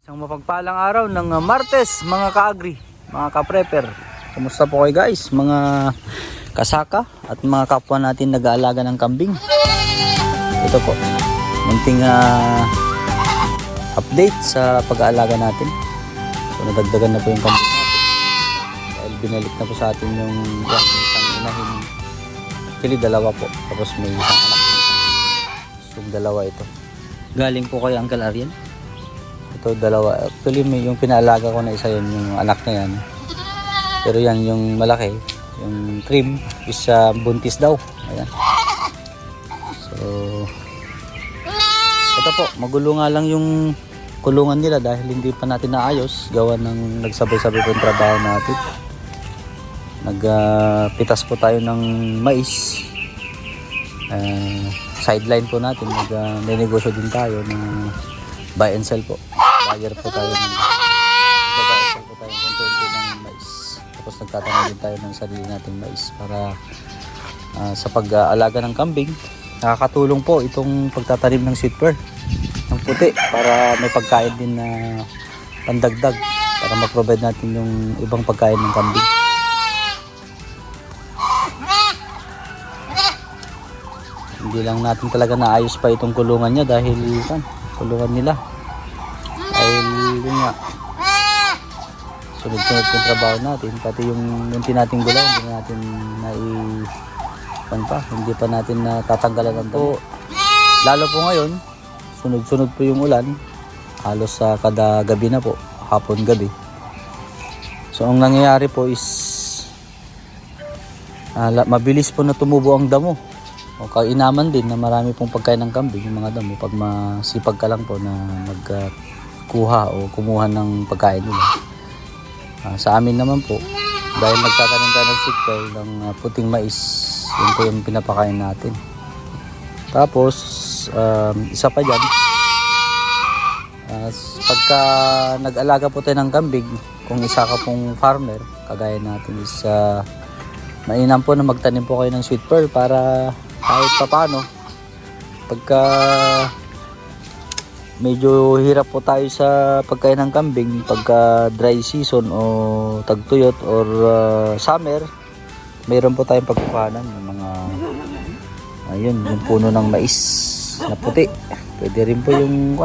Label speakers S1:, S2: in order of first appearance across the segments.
S1: Isang mapagpalang araw ng Martes, mga ka-agri, mga ka-prepper. Kumusta po kayo guys, mga kasaka at mga kapwa natin nag-aalaga ng kambing. Ito po, munting update sa pag-aalaga natin. So nadagdagan na po yung kambing natin. Dahil binalik na po sa atin yung isang inahin. Actually dalawa po, tapos may isang anak po. So dalawa ito. Galing po kay Uncle Ariel. Ito dalawa. Actually may yung pinaalaga ko na isa yun, yung anak na yan. Pero yan yung malaki, yung trim is buntis daw. Ayan. So ito po, magulo nga lang yung kulungan nila dahil hindi pa natin naayos. Gawa ng nagsabay-sabay po yung trabaho natin. Nagpitas po tayo ng mais. Sideline po natin. Nag-negosyo din tayo ng buy and sell po. Buyer po tayo ng buy and sell po tayo ng konti ng mais. Tapos nagtatanim din tayo ng sarili nating mais para sa pag-aalaga ng kambing. Nakakatulong po itong pagtatanim ng sweet pear ng puti para may pagkain din na pandagdag para mag-provide natin yung ibang pagkain ng kambing. Hindi lang natin talaga naayos pa itong kulungan niya dahil kulungan nila dahil yun nga sunod-sunod yung trabaho natin, pati yung munti nating gulaw hindi natin hindi pa natin natatanggalan ng damo. Lalo po ngayon sunod-sunod po yung ulan, halos sa kada gabi na po, hapon gabi. So ang nangyayari po is mabilis po na tumubo ang damo. O kainaman din na marami pong pagkain ng kambing yung mga damo pag masipag ka lang po na magkuha o kumuha ng pagkain nila. Sa amin naman po, dahil nagtatanim tayo ng sweet pear ng puting mais, yun po yung pinapakain natin. Tapos isa pa dyan, pagka nag-alaga po tayo ng kambing, kung isa ka pong farmer kagaya natin is mainam po na magtanim po kayo ng sweet pear para kahit pa paano pagka medyo hirap po tayo sa pagkain ng kambing, pagka dry season o tagtuyot or summer, mayroon po tayong pagkukuhanan ng mga ayun, yung puno ng mais na puti. Pwede rin po yung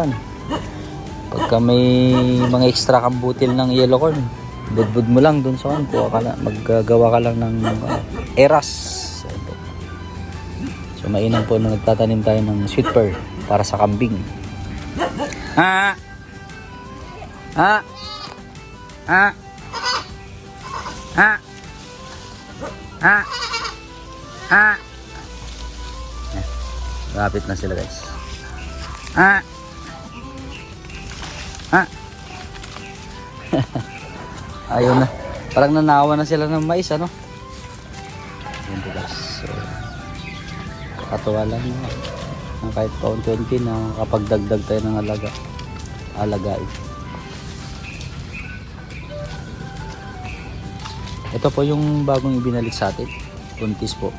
S1: pagka may mga extra kang butil ng yellow corn, budbud mo lang dun sa maggagawa ka lang ng eras. So mainam po na nagtatanim tayo ng sweet pear para sa kambing. Lapit na sila guys. Ayun na. Parang nanawa na sila ng mais, ano? Ayun po guys. So, katuwa lang na kahit paunti-unti na kapag dagdag tayo ng alagain. Ito po yung bagong ibinalik sa atin, buntis po.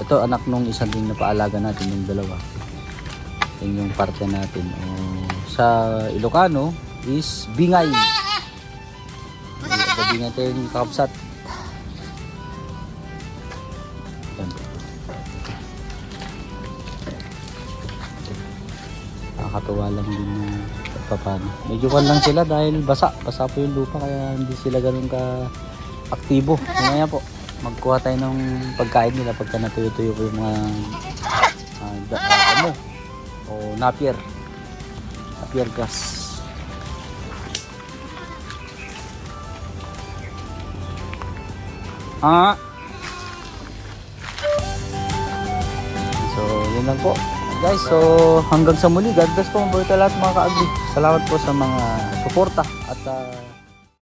S1: Ito anak nung isa din na paalaga natin, yung dalawa. Yan yung parte natin. Sa Ilocano is bingay. Sabi natin kakapsat. Nakakatuwa lang din na paano. Medyo lang sila dahil basa po yung lupa kaya hindi sila ganun ka aktibo. Mamaya po magkuha tayo ng pagkain nila pagka natuyo-tuyo ko yung mga damo o napier grass. So yun lang po guys, so hanggang sa muli. God bless po, mabuhay lahat mga ka-agri. Salamat po sa mga suporta at